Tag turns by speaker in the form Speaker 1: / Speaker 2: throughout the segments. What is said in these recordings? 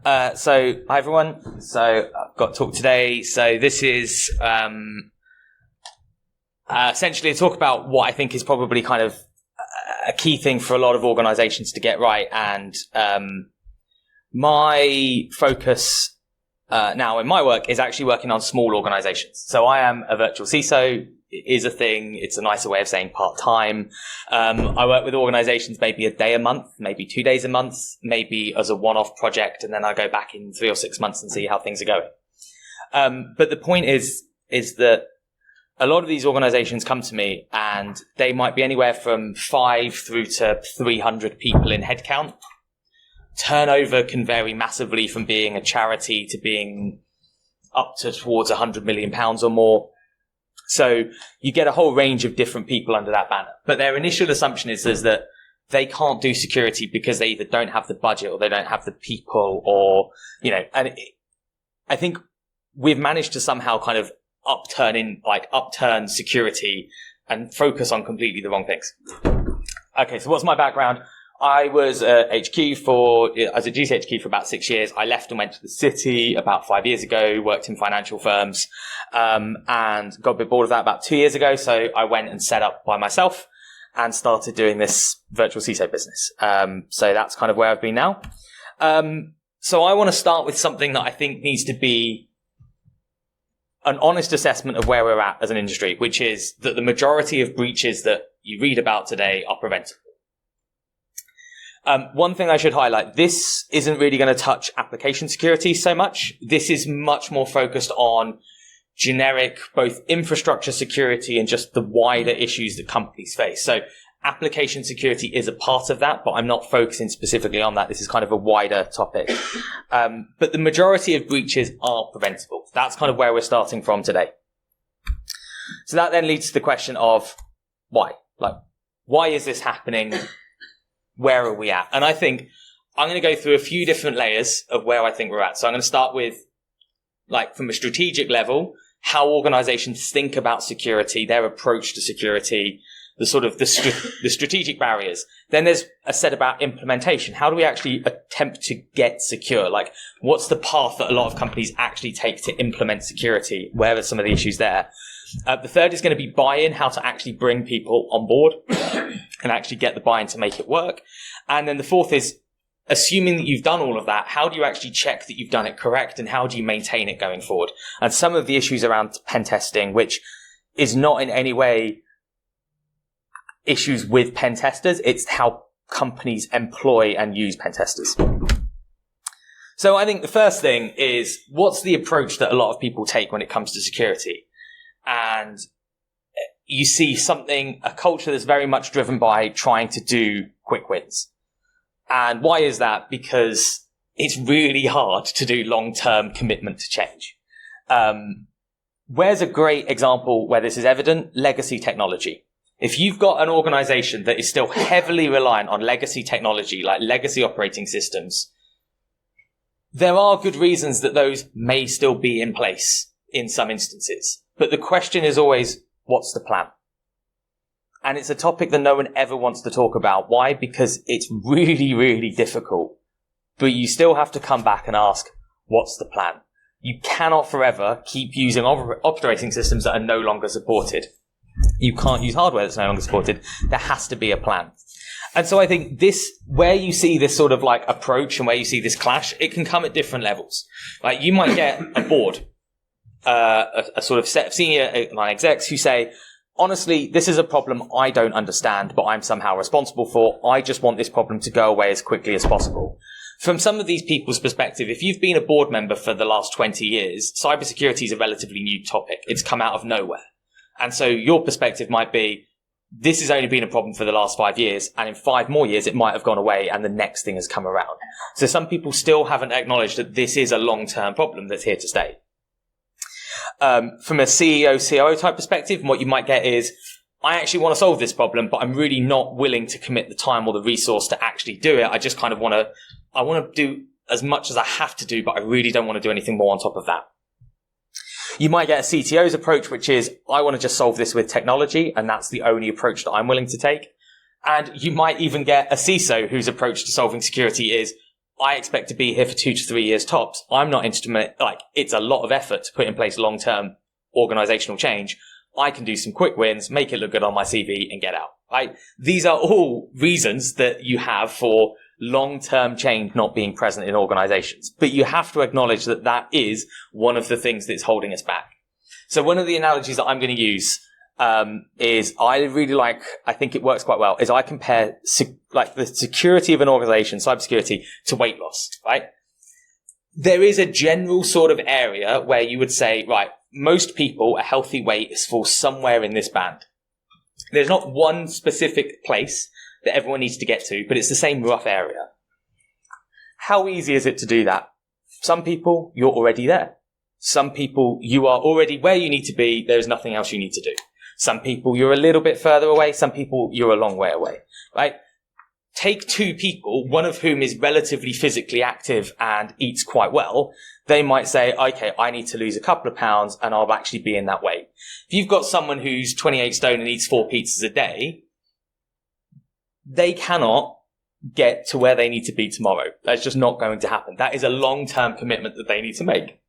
Speaker 1: Hi everyone. So I've got a talk today. So this is essentially a talk about what I think is probably kind of a key thing for a lot of organizations to get right. And my focus now in my work is actually working on small organizations. So I am a virtual CISO. It is a thing. It's a nicer way of saying part-time. I work with organizations maybe a day a month, maybe 2 days a month, maybe as a one-off project, and then I go back in 3 or 6 months and see how things are going. But the point is that a lot of these organizations come to me and they might be anywhere from 5 through to 300 people in headcount. Turnover can vary massively from being a charity to being up to towards £100 million or more. So you get a whole range of different people under that banner. But their initial assumption is that they can't do security because they either don't have the budget or they don't have the people or, and I think we've managed to somehow kind of upturn security and focus on completely the wrong things. Okay, so what's my background? I was at HQ as a GCHQ for about 6 years. I left and went to the city about 5 years ago, worked in financial firms, and got a bit bored of that about 2 years ago. So I went and set up by myself and started doing this virtual CISO business. So that's kind of where I've been now. So I want to start with something that I think needs to be an honest assessment of where we're at as an industry, which is that the majority of breaches that you read about today are preventable. One thing I should highlight, this isn't really going to touch application security so much. This is much more focused on generic, both infrastructure security and just the wider issues that companies face. So application security is a part of that, but I'm not focusing specifically on that. This is kind of a wider topic. But the majority of breaches are preventable. That's kind of where we're starting from today. So that then leads to the question of why? Why is this happening? Where are we at? And I think I'm going to go through a few different layers of where I think we're at. So I'm going to start with, from a strategic level, how organizations think about security, their approach to security, the strategic barriers. Then there's a set about implementation. How do we actually attempt to get secure? What's the path that a lot of companies actually take to implement security? Where are some of the issues there? The third is going to be buy-in, how to actually bring people on board and actually get the buy-in to make it work. And then the fourth is, assuming that you've done all of that, how do you actually check that you've done it correct and how do you maintain it going forward? And some of the issues around pen testing, which is not in any way issues with pen testers, it's how companies employ and use pen testers. So I think the first thing is, what's the approach that a lot of people take when it comes to security? And you see a culture that's very much driven by trying to do quick wins. And why is that? Because it's really hard to do long-term commitment to change. Where's a great example where this is evident? Legacy technology. If you've got an organization that is still heavily reliant on legacy technology, like legacy operating systems, there are good reasons that those may still be in place in some instances. But the question is always, what's the plan? And it's a topic that no one ever wants to talk about. Why? Because it's really, really difficult. But you still have to come back and ask, what's the plan? You cannot forever keep using operating systems that are no longer supported. You can't use hardware that's no longer supported. There has to be a plan. And so I think where you see this sort of approach and where you see this clash, it can come at different levels. You might get a board, a sort of set of senior line execs who say, honestly, this is a problem I don't understand, but I'm somehow responsible for. I just want this problem to go away as quickly as possible. From some of these people's perspective, if you've been a board member for the last 20 years, cybersecurity is a relatively new topic. It's come out of nowhere. And so your perspective might be, this has only been a problem for the last 5 years, and in 5 more years, it might have gone away, and the next thing has come around. So some people still haven't acknowledged that this is a long-term problem that's here to stay. From a CEO, COO type perspective, what you might get is, I actually want to solve this problem, but I'm really not willing to commit the time or the resource to actually do it. I just kind of want to do as much as I have to do, but I really don't want to do anything more on top of that. You might get a CTO's approach, which is, I want to just solve this with technology, and that's the only approach that I'm willing to take. And you might even get a CISO whose approach to solving security is, I expect to be here for 2 to 3 years tops. I'm not it's a lot of effort to put in place long-term organizational change. I can do some quick wins, make it look good on my CV and get out, right? These are all reasons that you have for long-term change not being present in organizations. But you have to acknowledge that that is one of the things that's holding us back. So one of the analogies that I'm going to use is I think it works quite well, is I compare the security of an organization, cybersecurity, to weight loss, right? There is a general sort of area where you would say, right, most people, a healthy weight is for somewhere in this band. There's not one specific place that everyone needs to get to, but it's the same rough area. How easy is it to do that? Some people, you're already there. Some people, you are already where you need to be. There's nothing else you need to do. Some people, you're a little bit further away. Some people, you're a long way away, right? Take 2 people, one of whom is relatively physically active and eats quite well. They might say, okay, I need to lose a couple of pounds and I'll actually be in that weight. If you've got someone who's 28 stone and eats 4 pizzas a day, they cannot get to where they need to be tomorrow. That's just not going to happen. That is a long-term commitment that they need to make.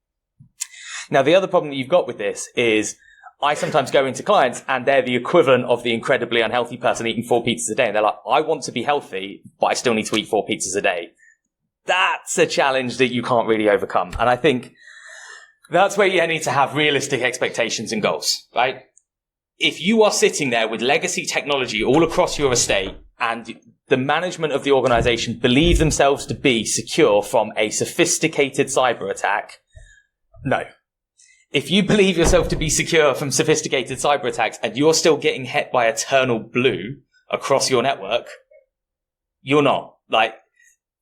Speaker 1: Now, the other problem that you've got with this is I sometimes go into clients and they're the equivalent of the incredibly unhealthy person eating 4 pizzas a day. And they're like, I want to be healthy, but I still need to eat 4 pizzas a day. That's a challenge that you can't really overcome. And I think that's where you need to have realistic expectations and goals, right? If you are sitting there with legacy technology all across your estate and the management of the organization believe themselves to be secure from a sophisticated cyber attack, no. If you believe yourself to be secure from sophisticated cyber attacks and you're still getting hit by eternal blue across your network, you're not. Like,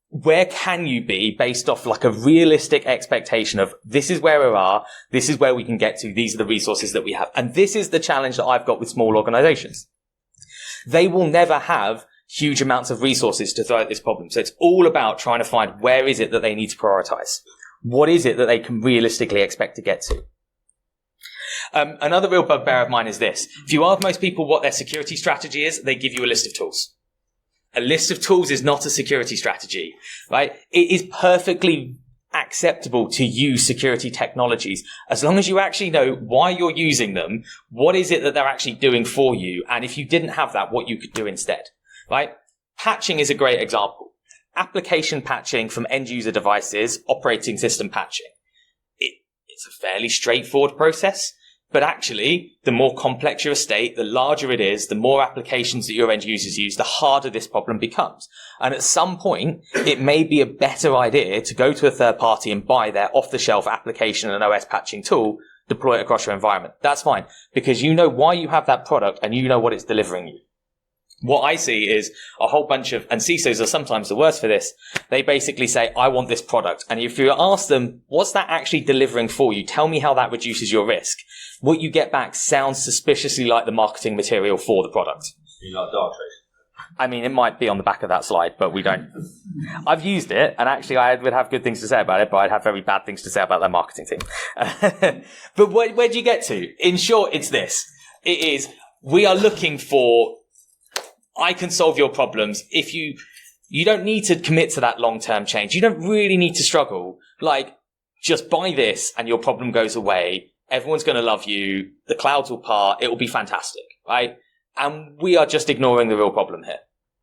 Speaker 1: where can you be based off like a realistic expectation of this is where we are, this is where we can get to, these are the resources that we have. And this is the challenge that I've got with small organizations. They will never have huge amounts of resources to throw at this problem. So it's all about trying to find where is it that they need to prioritize? What is it that they can realistically expect to get to? Another real bugbear of mine is this. If you ask most people what their security strategy is, they give you a list of tools. A list of tools is not a security strategy, right? It is perfectly acceptable to use security technologies as long as you actually know why you're using them, what is it that they're actually doing for you, and if you didn't have that, what you could do instead, right? Patching is a great example. Application patching from end user devices, operating system patching. It's a fairly straightforward process. But actually, the more complex your estate, the larger it is, the more applications that your end users use, the harder this problem becomes. And at some point, it may be a better idea to go to a third party and buy their off-the-shelf application and OS patching tool, deploy it across your environment. That's fine, because you know why you have that product and you know what it's delivering you. What I see is a whole bunch of, and CISOs are sometimes the worst for this, they basically say, I want this product. And if you ask them, what's that actually delivering for you? Tell me how that reduces your risk. What you get back sounds suspiciously like the marketing material for the product.
Speaker 2: You like Darktrace?
Speaker 1: I mean, it might be on the back of that slide, but we don't. I've used it, and actually I would have good things to say about it, but I'd have very bad things to say about their marketing team. But where do you get to? In short, it's this. It is, we are looking for, I can solve your problems. If you don't need to commit to that long-term change. You don't really need to struggle. Like, just buy this and your problem goes away. Everyone's going to love you. The clouds will part. It will be fantastic, right? And we are just ignoring the real problem here.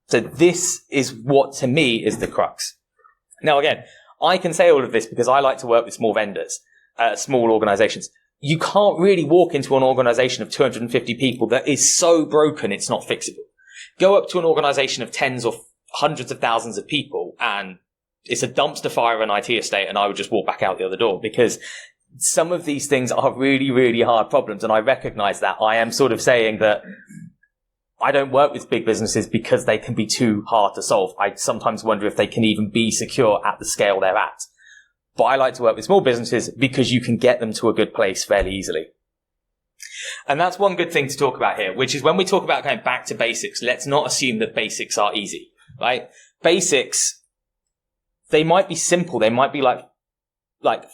Speaker 1: So this is what, to me, is the crux. Now, again, I can say all of this because I like to work with small vendors, small organizations. You can't really walk into an organization of 250 people that is so broken it's not fixable. Go up to an organization of tens or hundreds of thousands of people and it's a dumpster fire of an IT estate, and I would just walk back out the other door, because some of these things are really, really hard problems. And I recognize that. I am sort of saying that I don't work with big businesses because they can be too hard to solve. I sometimes wonder if they can even be secure at the scale they're at. But I like to work with small businesses because you can get them to a good place fairly easily. And that's one good thing to talk about here, which is when we talk about going back to basics, let's not assume that basics are easy, right? Basics, they might be simple. They might be like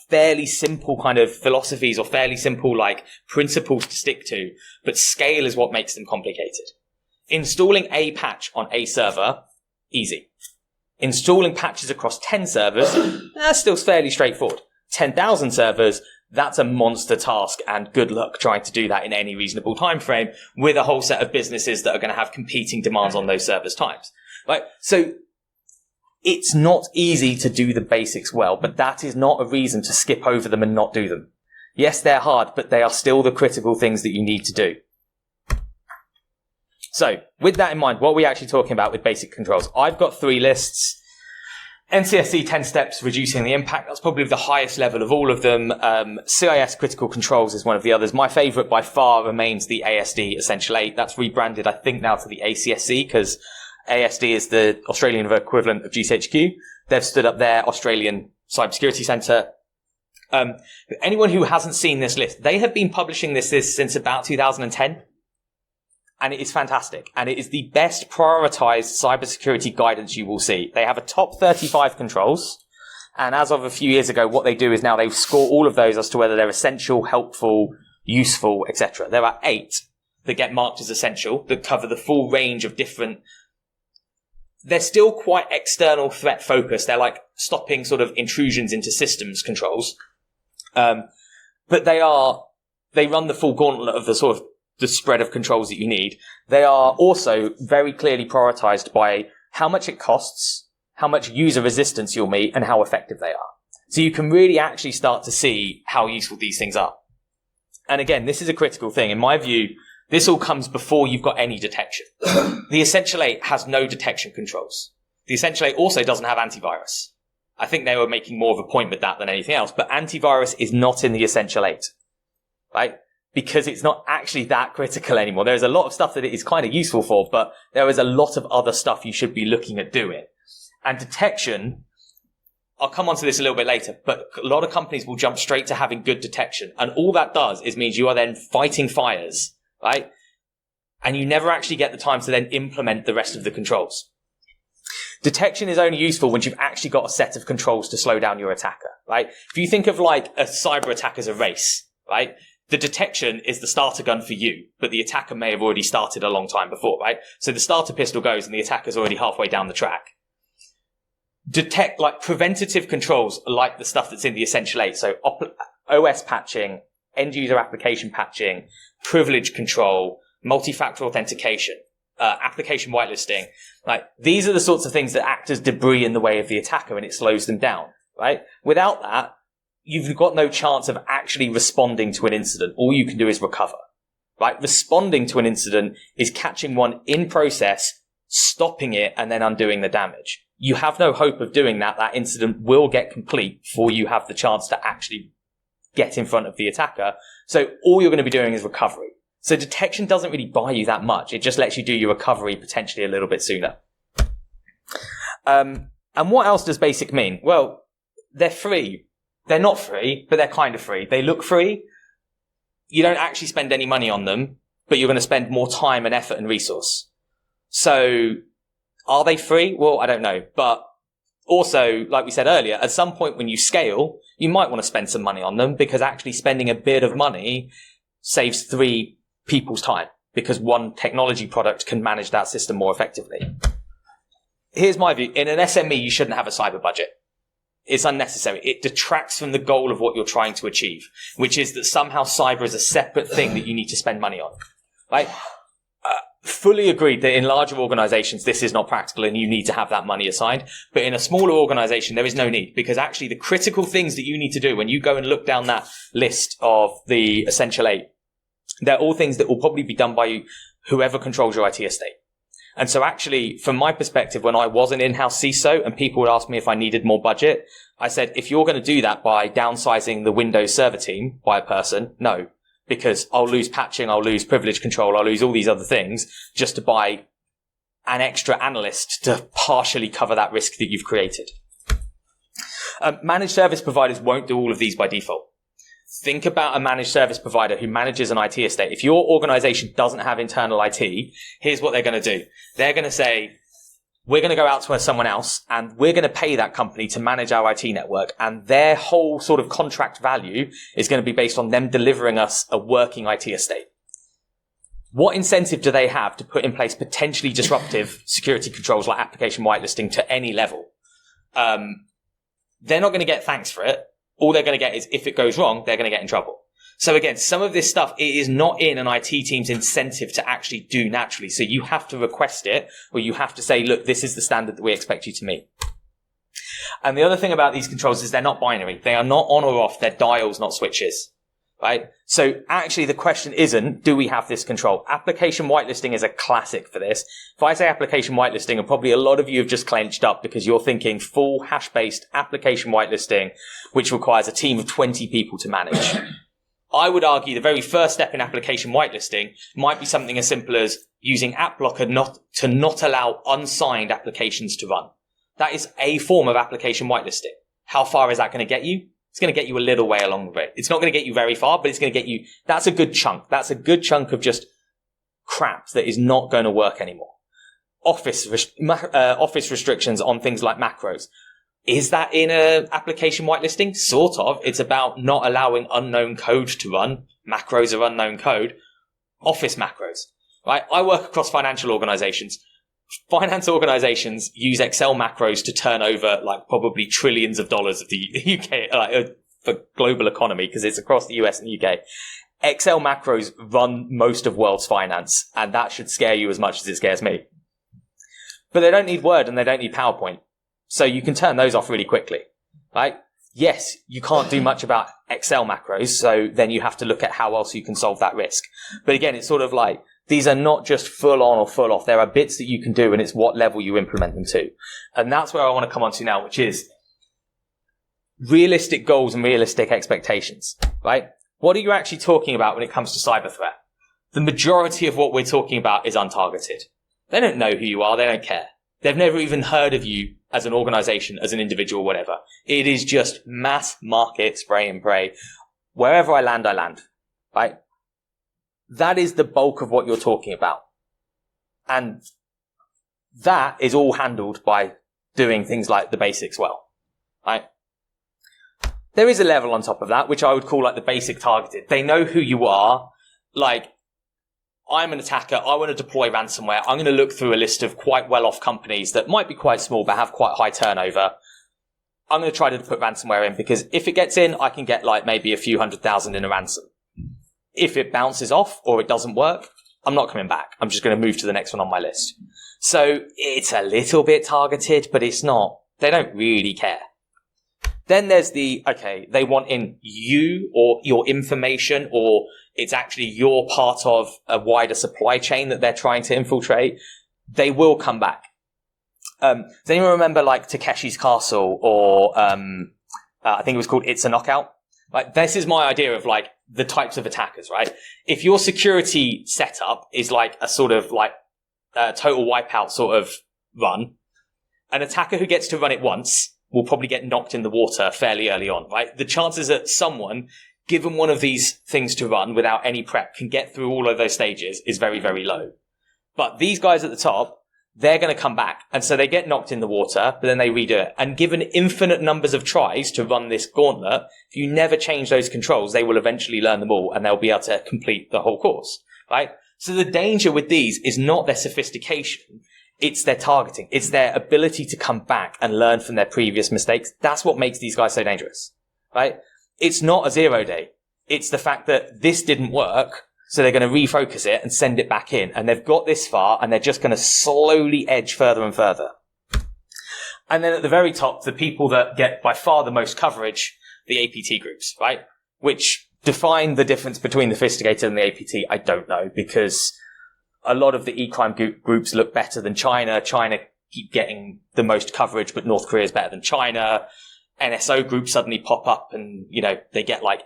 Speaker 1: fairly simple kind of philosophies or fairly simple like principles to stick to, but scale is what makes them complicated. Installing a patch on a server, easy. Installing patches across 10 servers, that's still fairly straightforward. 10,000 servers, that's a monster task, and good luck trying to do that in any reasonable time frame with a whole set of businesses that are going to have competing demands on those servers' times. Right? So it's not easy to do the basics well, but that is not a reason to skip over them and not do them. Yes, they're hard, but they are still the critical things that you need to do. So, with that in mind, what are we actually talking about with basic controls? I've got 3 lists. NCSC 10 steps reducing the impact. That's probably the highest level of all of them. CIS critical controls is one of the others. My favorite by far remains the ASD Essential 8. That's rebranded, I think, now to the ACSC because ASD is the Australian equivalent of GCHQ. They've stood up their Australian Cybersecurity Centre. Anyone who hasn't seen this list, they have been publishing this list since about 2010. And it is fantastic. And it is the best prioritized cybersecurity guidance you will see. They have a top 35 controls. And as of a few years ago, what they do is now they score all of those as to whether they're essential, helpful, useful, etc. There are 8 that get marked as essential that cover the full range of different. They're still quite external threat focused. They're like stopping sort of intrusions into systems controls. But they run the full gauntlet of the sort of the spread of controls that you need. They are also very clearly prioritized by how much it costs, how much user resistance you'll meet, and how effective they are. So you can really actually start to see how useful these things are. And again, this is a critical thing. In my view, this all comes before you've got any detection. The Essential 8 has no detection controls. The Essential 8 also doesn't have antivirus. I think they were making more of a point with that than anything else, but antivirus is not in the Essential 8, right? Because it's not actually that critical anymore. There's a lot of stuff that it is kind of useful for, but there is a lot of other stuff you should be looking at doing. And detection, I'll come on to this a little bit later, but a lot of companies will jump straight to having good detection. And all that does is means you are then fighting fires, right? And you never actually get the time to then implement the rest of the controls. Detection is only useful once you've actually got a set of controls to slow down your attacker, right? If you think of like a cyber attack as a race, right? The detection is the starter gun for you, but the attacker may have already started a long time before, right? So the starter pistol goes and the attacker's already halfway down the track. Like preventative controls like the stuff that's in the Essential 8. So OS patching, end user application patching, privilege control, multi-factor authentication, application whitelisting. Like these are the sorts of things that act as debris in the way of the attacker and it slows them down, right? Without that, you've got no chance of actually responding to an incident. All you can do is recover, right? Responding to an incident is catching one in process, stopping it, and then undoing the damage. You have no hope of doing that. That incident will get complete before you have the chance to actually get in front of the attacker. So all you're going to be doing is recovery. So detection doesn't really buy you that much. It just lets you do your recovery potentially a little bit sooner. And what else does basic mean? Well, they're free. They're not free, but they're kind of free. They look free. You don't actually spend any money on them, but you're going to spend more time and effort and resource. So are they free? Well, I don't know. But also, like we said earlier, at some point when you scale, you might want to spend some money on them because actually spending a bit of money saves 3 people's time because one technology product can manage that system more effectively. Here's my view. In an SME, you shouldn't have a cyber budget. It's unnecessary. It detracts from the goal of what you're trying to achieve, which is that somehow cyber is a separate thing that you need to spend money on. Right? Fully agreed that in larger organizations, this is not practical and you need to have that money assigned. But in a smaller organization, there is no need because actually the critical things that you need to do when you go and look down that list of the Essential 8, they're all things that will probably be done by you, whoever controls your IT estate. And so actually, from my perspective, when I was an in-house CISO and people would ask me if I needed more budget, I said, if you're going to do that by downsizing the Windows server team by a person, no, because I'll lose patching, I'll lose privilege control, I'll lose all these other things just to buy an extra analyst to partially cover that risk that you've created. Managed service providers won't do all of these by default. Think about a managed service provider who manages an IT estate. If your organization doesn't have internal IT, here's what they're going to do. They're going to say, we're going to go out to someone else and we're going to pay that company to manage our IT network. And their whole sort of contract value is going to be based on them delivering us a working IT estate. what incentive do they have to put in place potentially disruptive security controls like application whitelisting to any level? They're not going to get thanks for it. All they're going to get is if it goes wrong, they're going to get in trouble. So again, some of this stuff, it is not in an IT team's incentive to actually do naturally. So you have to request it, or you have to say, look, this is the standard that we expect you to meet. And the other thing about these controls is they're not binary. They are not on or off. They're dials, not switches. Right? So actually the question isn't, do we have this control? Application whitelisting is a classic for this. If I say application whitelisting, and probably a lot of you have just clenched up because you're thinking full hash-based application whitelisting, which requires a team of 20 people to manage. I would argue the very first step in application whitelisting might be something as simple as using app blocker to not allow unsigned applications to run. That is a form of application whitelisting. How far is that going to get you? It's going to get you a little way along the way. It's not going to get you very far, but it's going to get you, that's a good chunk. That's a good chunk of just crap that is not going to work anymore. Office restrictions on things like macros. Is that in a application whitelisting? Sort of. It's about not allowing unknown code to run. Macros are unknown code. Office macros, right? I work across financial organizations. Finance organizations use Excel macros to turn over like probably trillions of dollars of the UK for global economy because it's across the US and the UK. Excel macros run most of world's finance, and that should scare you as much as it scares me. But they don't need Word and they don't need PowerPoint. So you can turn those off really quickly, right? Yes, you can't do much about Excel macros, so then you have to look at how else you can solve that risk. But again, it's sort of like, these are not just full on or full off. There are bits that you can do, and it's what level you implement them to. And that's where I want to come on to now, which is realistic goals and realistic expectations, right? What are you actually talking about when it comes to cyber threat? The majority of what we're talking about is untargeted. They don't know who you are. They don't care. They've never even heard of you as an organization, as an individual, whatever. It is just mass market spray and pray. Wherever I land, right? That is the bulk of what you're talking about. And that is all handled by doing things like the basics well, right? There is a level on top of that, which I would call like the basic targeted. They know who you are. Like, I'm an attacker. I want to deploy ransomware. I'm going to look through a list of quite well-off companies that might be quite small, but have quite high turnover. I'm going to try to put ransomware in because if it gets in, I can get like maybe a few 100,000 in a ransom. If it bounces off or it doesn't work, I'm not coming back. I'm just going to move to the next one on my list. So it's a little bit targeted, but it's not. They don't really care. Then there's okay, they want in you or your information, or it's actually you're part of a wider supply chain that they're trying to infiltrate. They will come back. Does anyone remember like Takeshi's Castle or I think it was called It's a Knockout? Like, this is my idea of like the types of attackers, right? If your security setup is like a sort of like total wipeout sort of run, an attacker who gets to run it once will probably get knocked in the water fairly early on, right? The chances that someone, given one of these things to run without any prep, can get through all of those stages is very, very low. But these guys at the top, they're going to come back. And so they get knocked in the water, but then they redo it. And given infinite numbers of tries to run this gauntlet, if you never change those controls, they will eventually learn them all and they'll be able to complete the whole course, right? So the danger with these is not their sophistication. It's their targeting. It's their ability to come back and learn from their previous mistakes. That's what makes these guys so dangerous, right? It's not a 0 day. It's the fact that this didn't work. So they're going to refocus it and send it back in. And they've got this far and they're just going to slowly edge further and further. And then at the very top, the people that get by far the most coverage, the APT groups, right? Which define the difference between the sophisticated and the APT. I don't know, because a lot of the e-crime groups look better than China. China keep getting the most coverage, but North Korea is better than China. NSO groups suddenly pop up and, you know, they get like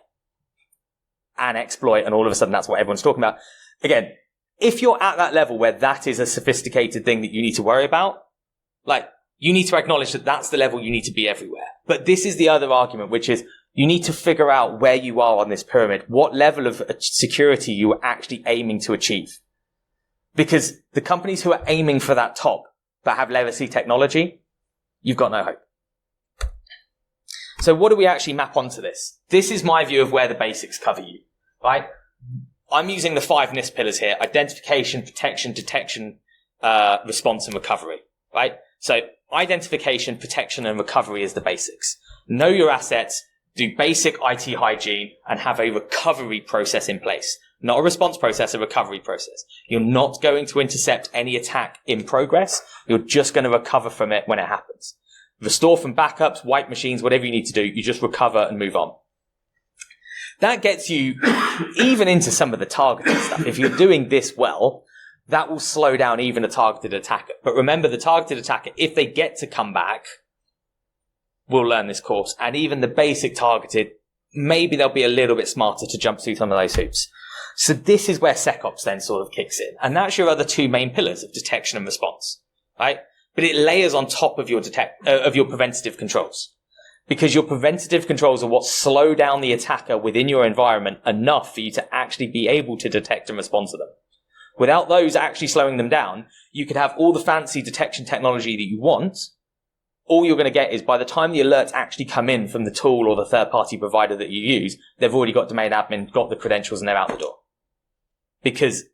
Speaker 1: an exploit and all of a sudden that's what everyone's talking about. Again, if you're at that level where that is a sophisticated thing that you need to worry about, like, you need to acknowledge that that's the level you need to be everywhere. But this is the other argument, which is you need to figure out where you are on this pyramid, what level of security you are actually aiming to achieve. Because the companies who are aiming for that top but have legacy technology, you've got no hope. So what do we actually map onto this? This is my view of where the basics cover you, right? I'm using the 5 NIST pillars here: identification, protection, detection, response, and recovery, right? So identification, protection, and recovery is the basics. Know your assets, do basic IT hygiene, and have a recovery process in place. Not a response process, a recovery process. You're not going to intercept any attack in progress. You're just going to recover from it when it happens. Restore from backups, wipe machines, whatever you need to do. You just recover and move on. That gets you even into some of the targeted stuff. If you're doing this well, that will slow down even a targeted attacker. But remember, the targeted attacker, if they get to come back, will learn this course. And even the basic targeted, maybe they'll be a little bit smarter to jump through some of those hoops. So this is where SecOps then sort of kicks in. And that's your other 2 main pillars of detection and response, right? But it layers on top of your preventative controls. Because your preventative controls are what slow down the attacker within your environment enough for you to actually be able to detect and respond to them. Without those actually slowing them down, you could have all the fancy detection technology that you want. All you're going to get is by the time the alerts actually come in from the tool or the third-party provider that you use, they've already got domain admin, got the credentials, and they're out the door. Because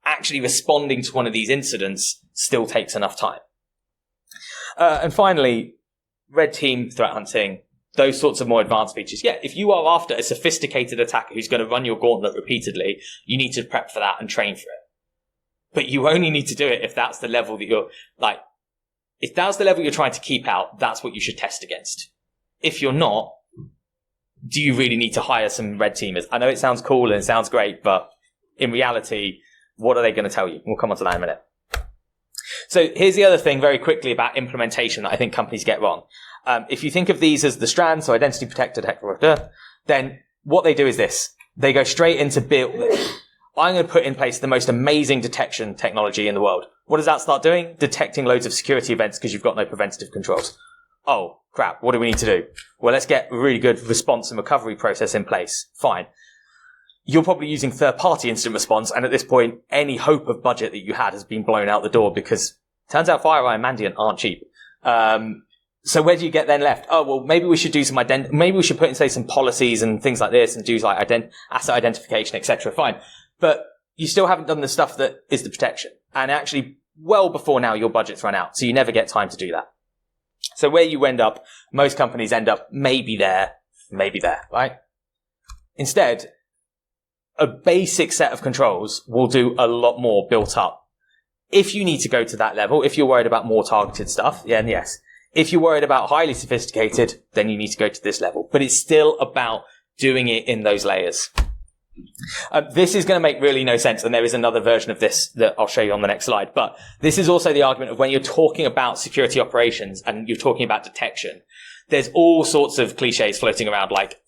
Speaker 1: actually responding to one of these incidents still takes enough time. And finally, red team threat hunting, those sorts of more advanced features. Yeah, if you are after a sophisticated attacker who's going to run your gauntlet repeatedly, you need to prep for that and train for it. But you only need to do it if that's the level that you're like, if that's the level you're trying to keep out, that's what you should test against. If you're not, do you really need to hire some red teamers? I know it sounds cool and it sounds great, but in reality, what are they going to tell you? We'll come on to that in a minute. So here's the other thing very quickly about implementation that I think companies get wrong. If you think of these as the strands, so identity, protect, detect, then what they do is this. They go straight into build. I'm going to put in place the most amazing detection technology in the world. What does that start doing? Detecting loads of security events because you've got no preventative controls. Oh, crap. What do we need to do? Well, let's get a really good response and recovery process in place. Fine. You're probably using third-party incident response, and at this point, any hope of budget that you had has been blown out the door because it turns out FireEye and Mandiant aren't cheap. So where do you get then left? Oh, well, maybe we should do some maybe we should put in, say, some policies and things like this and do like asset identification, etc. Fine. But you still haven't done the stuff that is the protection. And actually, well before now, your budget's run out. So you never get time to do that. So where you end up, most companies end up maybe there, right? Instead, a basic set of controls will do a lot more built up. If you need to go to that level, if you're worried about more targeted stuff, then yes. If you're worried about highly sophisticated, then you need to go to this level. But it's still about doing it in those layers. This is going to make really no sense, and there is another version of this that I'll show you on the next slide. But this is also the argument of when you're talking about security operations and you're talking about detection, there's all sorts of cliches floating around like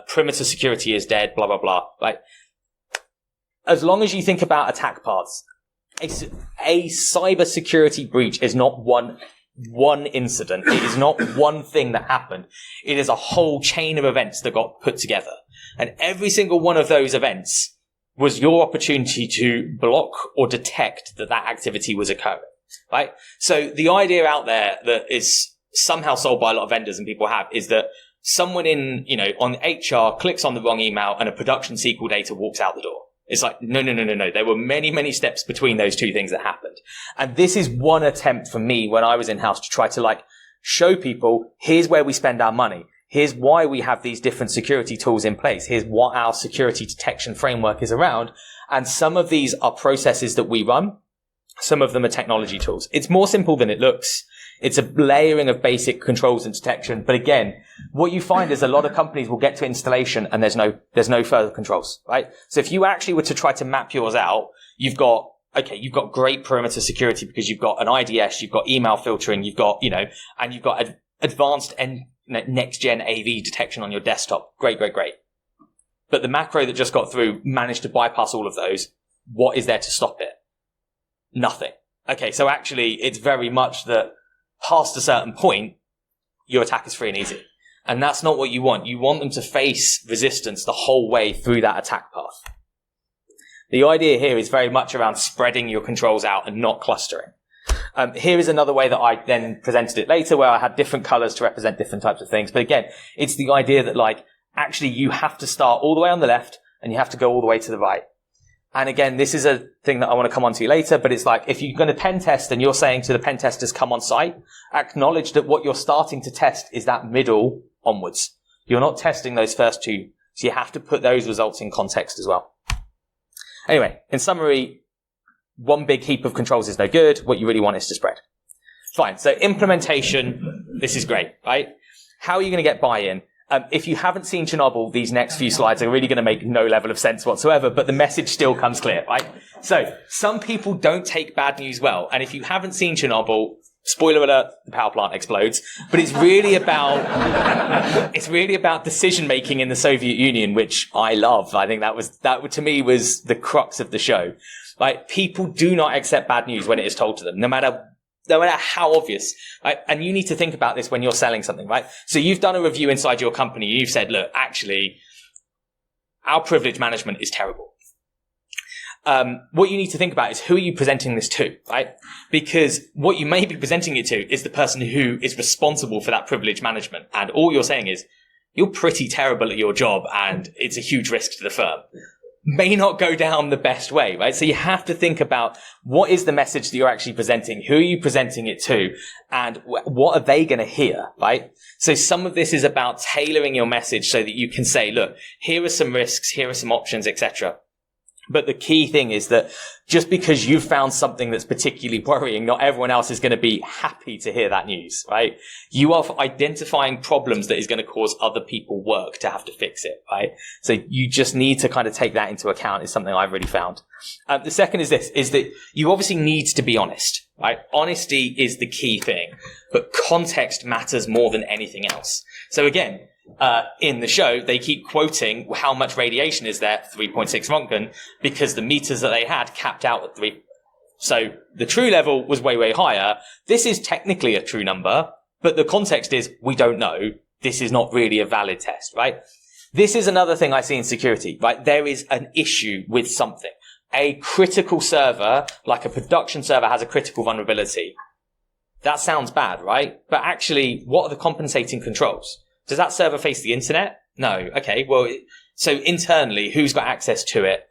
Speaker 1: perimeter security is dead, blah, blah, blah. Like, as long as you think about attack paths, a cyber security breach is not one incident. It is not one thing that happened. It is a whole chain of events that got put together. And every single one of those events was your opportunity to block or detect that activity was occurring, right? So the idea out there that is somehow sold by a lot of vendors and people have is that someone on HR clicks on the wrong email and a production SQL data walks out the door. It's like, no. There were many, many steps between those two things that happened. And this is one attempt for me when I was in-house to try to show people, here's where we spend our money. Here's why we have these different security tools in place. Here's what our security detection framework is around. And some of these are processes that we run. Some of them are technology tools. It's more simple than it looks. It's a layering of basic controls and detection. But again, what you find is a lot of companies will get to installation and there's no further controls, right? So if you actually were to try to map yours out, you've got great perimeter security because you've got an IDS, you've got email filtering, you've got, and you've got advanced next-gen AV detection on your desktop. Great. But the macro that just got through managed to bypass all of those. What is there to stop it? Nothing. Okay, so actually it's very much that past a certain point, your attack is free and easy. And that's not what you want. You want them to face resistance the whole way through that attack path. The idea here is very much around spreading your controls out and not clustering. Here is another way that I then presented it later where I had different colors to represent different types of things. But again, it's the idea that actually you have to start all the way on the left and you have to go all the way to the right. And again, this is a thing that I want to come on to later, but it's like, if you're going to pen test and you're saying to the pen testers, come on site, acknowledge that what you're starting to test is that middle onwards. You're not testing those first two. So you have to put those results in context as well. Anyway, in summary, one big heap of controls is no good. What you really want is to spread. Fine. So implementation, this is great, right? How are you going to get buy-in? If you haven't seen Chernobyl, these next few slides are really going to make no level of sense whatsoever, but the message still comes clear, right? So some people don't take bad news well. And if you haven't seen Chernobyl, spoiler alert, the power plant explodes. But it's really about decision making in the Soviet Union, which I love. I think that to me was the crux of the show. Like, people do not accept bad news when it is told to them, no matter how obvious, right? And you need to think about this when you're selling something, right? So you've done a review inside your company. You've said, look, actually, our privilege management is terrible. What you need to think about is, who are you presenting this to, right? Because what you may be presenting it to is the person who is responsible for that privilege management. And all you're saying is, you're pretty terrible at your job and it's a huge risk to the firm. May not go down the best way, right? So you have to think about, what is the message that you're actually presenting? Who are you presenting it to? And what are they going to hear, right? So some of this is about tailoring your message so that you can say, look, here are some risks, here are some options, etc. But the key thing is that just because you've found something that's particularly worrying, not everyone else is going to be happy to hear that news, right? You are identifying problems that is going to cause other people work to have to fix it, right? So you just need to kind of take that into account, is something I've really found. The second is that you obviously need to be honest, right? Honesty is the key thing, but context matters more than anything else. So again, in the show, they keep quoting how much radiation is there, 3.6 Rontgen, because the meters that they had capped out at 3. So the true level was way, way higher. This is technically a true number, but the context is, we don't know. This is not really a valid test, right? This is another thing I see in security, right? There is an issue with something. A critical server, like a production server, has a critical vulnerability. That sounds bad, right? But actually, what are the compensating controls? Does that server face the internet? No. Okay. Well, so internally, who's got access to it?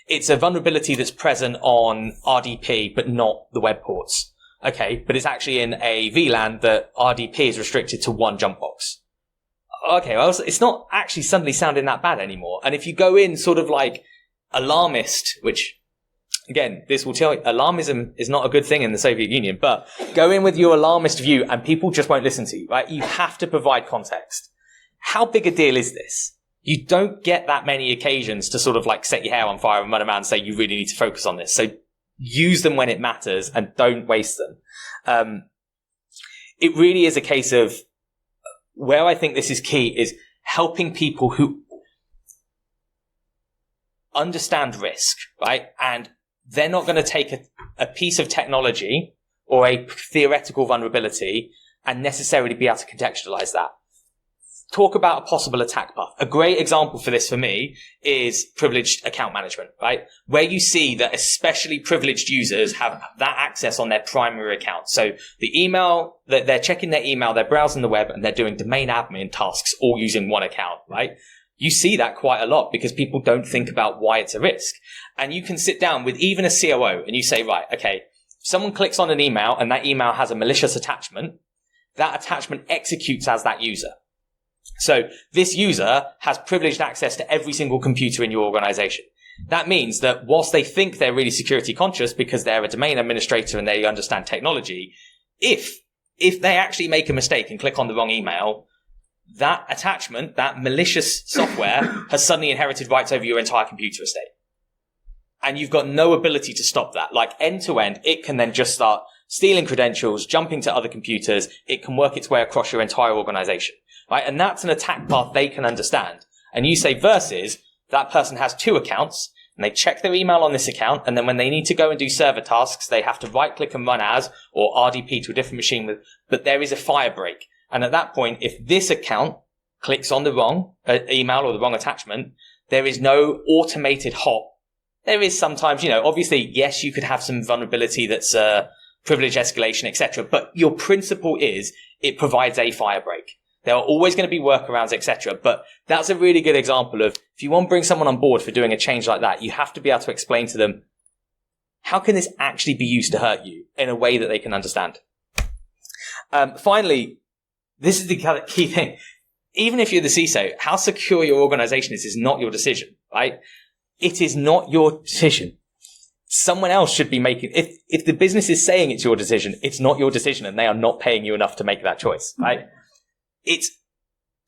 Speaker 1: It's a vulnerability that's present on RDP, but not the web ports. Okay. But it's actually in a VLAN that RDP is restricted to one jump box. Okay. Well, it's not actually suddenly sounding that bad anymore. And if you go in sort of like alarmist, which, again, this will tell you, alarmism is not a good thing in the Soviet Union, but go in with your alarmist view and people just won't listen to you, right? You have to provide context. How big a deal is this? You don't get that many occasions to sort of like set your hair on fire and run around and say, you really need to focus on this. So use them when it matters and don't waste them. It really is a case of, where I think this is key is helping people who understand risk, right? And they're not going to take a piece of technology or a theoretical vulnerability and necessarily be able to contextualize that. Talk about a possible attack path. A great example for this for me is privileged account management, right? Where you see that especially privileged users have that access on their primary account. So the email, that they're checking their email, they're browsing the web, and they're doing domain admin tasks all using one account, right? You see that quite a lot because people don't think about why it's a risk. And you can sit down with even a COO and you say, right, okay, if someone clicks on an email and that email has a malicious attachment, that attachment executes as that user. So this user has privileged access to every single computer in your organization. That means that whilst they think they're really security conscious because they're a domain administrator and they understand technology, if they actually make a mistake and click on the wrong email, that attachment, that malicious software, has suddenly inherited rights over your entire computer estate. And you've got no ability to stop that. Like end to end, it can then just start stealing credentials, jumping to other computers. It can work its way across your entire organization, right? And that's an attack path they can understand. And you say versus that person has two accounts and they check their email on this account. And then when they need to go and do server tasks, they have to right click and run as or RDP to a different machine but there is a fire break. And at that point, if this account clicks on the wrong email or the wrong attachment, there is no automated hop. There is sometimes, obviously, yes, you could have some vulnerability that's privilege escalation, etc. But your principle is it provides a fire break. There are always going to be workarounds, etc. But that's a really good example of, if you want to bring someone on board for doing a change like that, you have to be able to explain to them, how can this actually be used to hurt you in a way that they can understand? Finally, this is the kind of key thing. Even if you're the CISO, how secure your organization is not your decision, right? It is not your decision. Someone else should be making, if the business is saying it's your decision, it's not your decision, and they are not paying you enough to make that choice, right?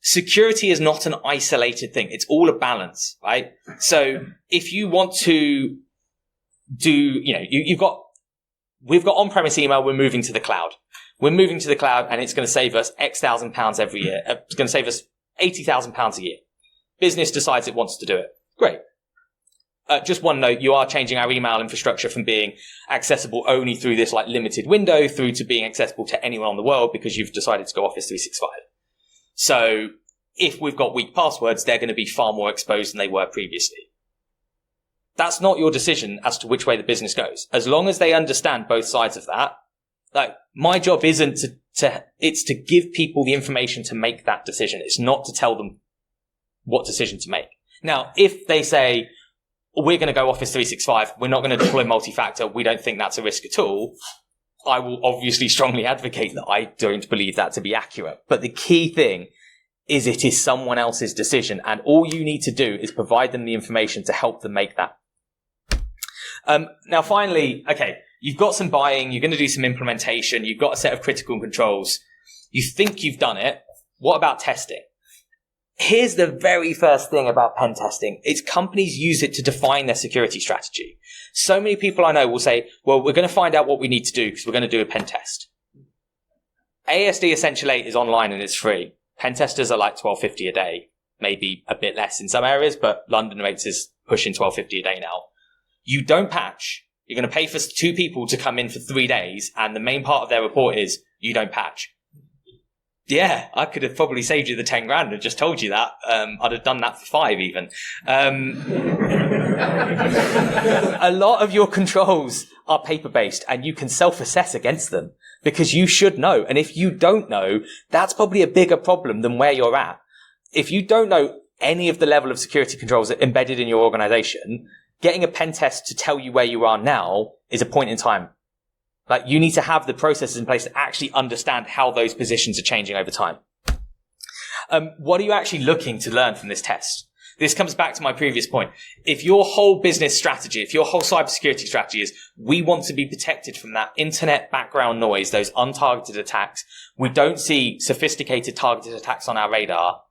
Speaker 1: Security is not an isolated thing. It's all a balance, right? So if you want to do, we've got on-premise email, we're moving to the cloud. We're moving to the cloud, and it's going to save us X thousand pounds every year. It's going to save us £80,000 a year. Business decides it wants to do it. Great. Just one note, you are changing our email infrastructure from being accessible only through this limited window through to being accessible to anyone on the world because you've decided to go Office 365. So if we've got weak passwords, they're going to be far more exposed than they were previously. That's not your decision as to which way the business goes. As long as they understand both sides of that, my job isn't it's to give people the information to make that decision. It's not to tell them what decision to make. Now, if they say, we're going to go Office 365, we're not going to deploy multi-factor, we don't think that's a risk at all, I will obviously strongly advocate that I don't believe that to be accurate. But the key thing is it is someone else's decision, and all you need to do is provide them the information to help them make that. Now, finally, okay, you've got some buying, you're going to do some implementation, you've got a set of critical controls. You think you've done it. What about testing? Here's the very first thing about pen testing. It's companies use it to define their security strategy. So many people I know will say, well, we're going to find out what we need to do because we're going to do a pen test. ASD Essential 8 is online and it's free. Pen testers are like $12.50 a day, maybe a bit less in some areas, but London rates is pushing $12.50 a day now. You don't patch. You're going to pay for 2 people to come in for 3 days, and the main part of their report is you don't patch. Yeah, I could have probably saved you the 10 grand and just told you that. I'd have done that for 5 even. A lot of your controls are paper-based, and you can self-assess against them because you should know. And if you don't know, that's probably a bigger problem than where you're at. If you don't know any of the level of security controls embedded in your organization, getting a pen test to tell you where you are now is a point in time. You need to have the processes in place to actually understand how those positions are changing over time. What are you actually looking to learn from this test? This comes back to my previous point. If your whole business strategy, if your whole cybersecurity strategy is, we want to be protected from that internet background noise, those untargeted attacks, we don't see sophisticated targeted attacks on our radar,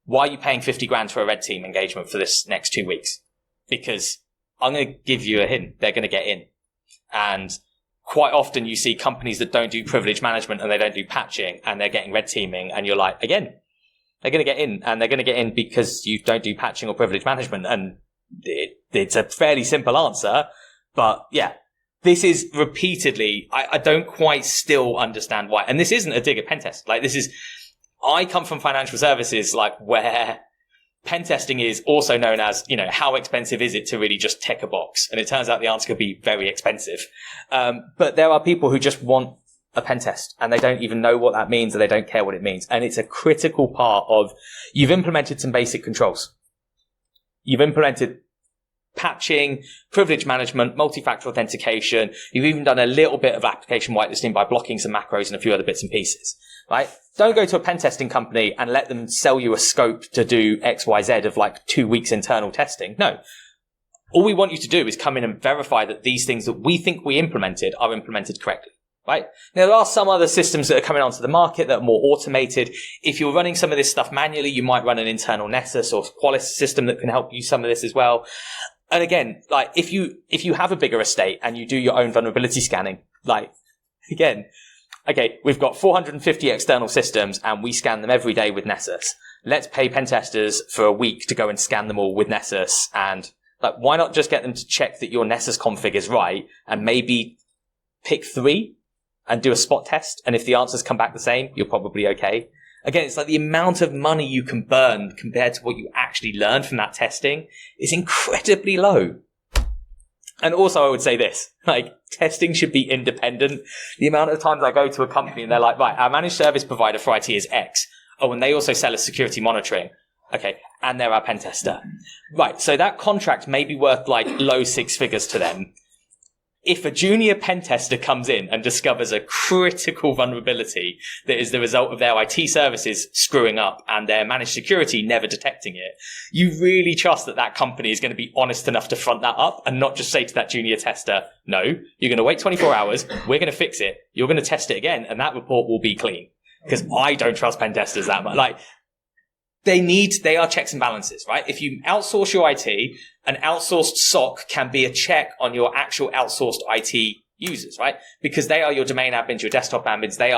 Speaker 1: why are you paying 50 grand for a red team engagement for this next 2 weeks? Because I'm going to give you a hint. They're going to get in. And quite often you see companies that don't do privilege management and they don't do patching and they're getting red teaming, and you're like, again, they're going to get in, and they're going to get in because you don't do patching or privilege management. And it's a fairly simple answer, but yeah, this is repeatedly, I don't quite still understand why. And this isn't a dig at pen test. I come from financial services, where pen testing is also known as, how expensive is it to really just tick a box? And it turns out the answer could be very expensive. But there are people who just want a pen test and they don't even know what that means, or they don't care what it means. And it's a critical part of, you've implemented some basic controls. You've implemented patching, privilege management, multi-factor authentication. You've even done a little bit of application whitelisting by blocking some macros and a few other bits and pieces, right? Don't go to a pen testing company and let them sell you a scope to do X, Y, Z of 2 weeks internal testing. No. All we want you to do is come in and verify that these things that we think we implemented are implemented correctly, right? Now, there are some other systems that are coming onto the market that are more automated. If you're running some of this stuff manually, you might run an internal Nessus or Qualys system that can help you some of this as well. And again, if you have a bigger estate and you do your own vulnerability scanning, okay, we've got 450 external systems and we scan them every day with Nessus. Let's pay pen testers for a week to go and scan them all with Nessus. And why not just get them to check that your Nessus config is right and maybe pick 3 and do a spot test? And if the answers come back the same, you're probably okay. Again, it's the amount of money you can burn compared to what you actually learn from that testing is incredibly low. And also I would say this, testing should be independent. The amount of times I go to a company and they're like, right, our managed service provider for IT is X. Oh, and they also sell us security monitoring. Okay. And they're our pen tester. Right. So that contract may be worth like low six figures to them. If a junior pen tester comes in and discovers a critical vulnerability that is the result of their IT services screwing up and their managed security never detecting it, you really trust that that company is going to be honest enough to front that up and not just say to that junior tester, no, you're going to wait 24 hours, we're going to fix it, you're going to test it again, and that report will be clean. Because I don't trust pen testers that much. Like, they are checks and balances, right? If you outsource your IT, an outsourced SOC can be a check on your actual outsourced IT users, right? Because they are your domain admins, your desktop admins, they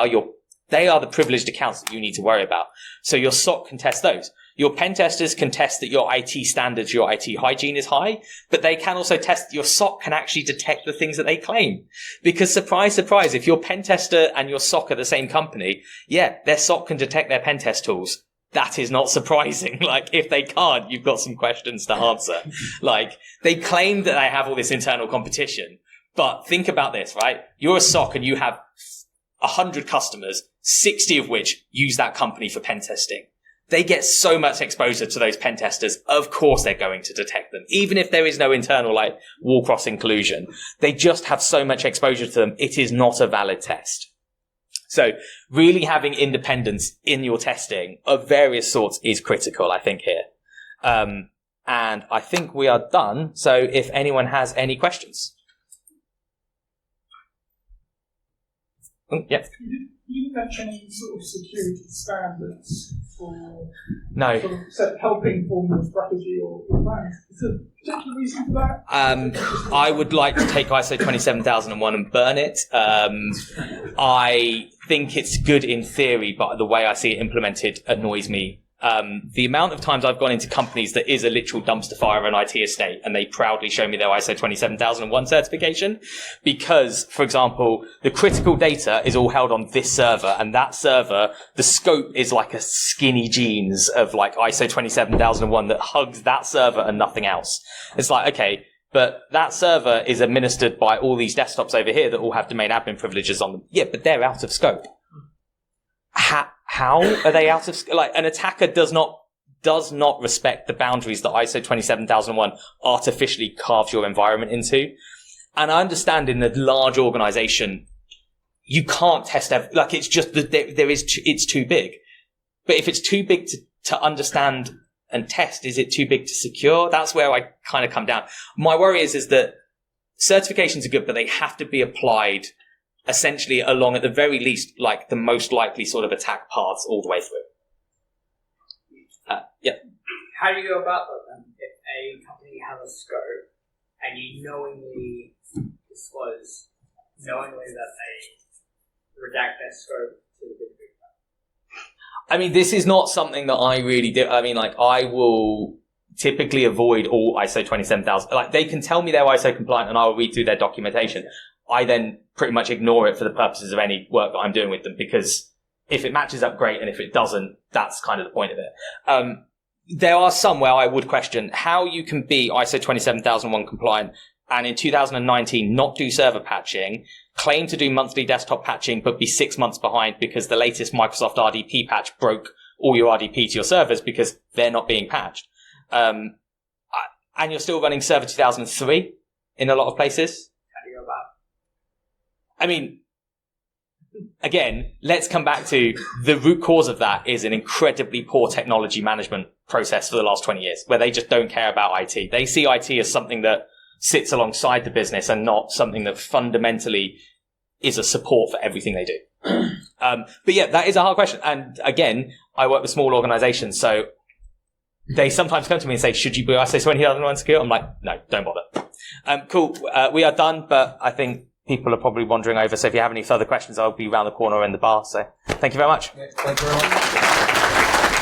Speaker 1: are the privileged accounts that you need to worry about. So your SOC can test those. Your pen testers can test that your IT standards, your IT hygiene is high, but they can also test that your SOC can actually detect the things that they claim. Because surprise, surprise, if your pen tester and your SOC are the same company, yeah, their SOC can detect their pen test tools. That is not surprising. Like, if they can't, you've got some questions to answer. Like, they claim that they have all this internal competition, but think about this, right? You're a SOC and you have 100 customers, 60 of which use that company for pen testing. They get so much exposure to those pen testers. Of course they're going to detect them. Even if there is no internal, like, wall crossing collusion, they just have so much exposure to them. It is not a valid test. So really having independence in your testing of various sorts is critical, I think, here. And I think we are done. So if anyone has any questions. Yeah.
Speaker 3: You mention any sort of security standards for
Speaker 1: No.
Speaker 3: sort of helping form your strategy or plans? Is there a particular reason for that?
Speaker 1: I would like to take ISO 27001 and burn it. I think it's good in theory, but the way I see it implemented annoys me. The amount of times I've gone into companies that is a literal dumpster fire of an IT estate and they proudly show me their ISO 27001 certification because, for example, the critical data is all held on this server and that server, the scope is like a skinny jeans of like ISO 27001 that hugs that server and nothing else. It's like, okay, but that server is administered by all these desktops over here that all have domain admin privileges on them. Yeah, but they're out of scope. How are they out of scope? Like, an attacker does not respect the boundaries that ISO 27001 artificially carves your environment into. And I understand in a large organization, you can't test like, it's just that it's too big. But if it's too big to understand and test, is it too big to secure? That's where I kind of come down. My worry is that certifications are good, but they have to be applied essentially along, at the very least, like the most likely sort of attack paths all the way through. Yeah.
Speaker 4: How do you go about that then? If a company has a scope and you knowingly disclose, knowingly that they redact their scope to the big picture?
Speaker 1: I mean, this is not something that I really do. I mean, like, I will typically avoid all ISO 27000. Like, they can tell me they're ISO compliant and I will read through their documentation. I then pretty much ignore it for the purposes of any work that I'm doing with them, because if it matches up, great, and if it doesn't, that's kind of the point of it. There are some where I would question how you can be ISO 27001 compliant and in 2019 not do server patching, claim to do monthly desktop patching, but be 6 months behind because the latest Microsoft RDP patch broke all your RDP to your servers because they're not being patched. And you're still running Server 2003 in a lot of places.
Speaker 4: How do you go about it?
Speaker 1: I mean, again, let's come back to the root cause of that is an incredibly poor technology management process for the last 20 years, where they just don't care about IT. They see IT as something that sits alongside the business and not something that fundamentally is a support for everything they do. But yeah, that is a hard question. And again, I work with small organizations, so they sometimes come to me and say, should you be ISO 27001 secure? I'm like, no, don't bother. Cool. We are done, but I think people are probably wandering over. So if you have any further questions, I'll be around the corner in the bar. So thank you very much.
Speaker 3: Thank you very much.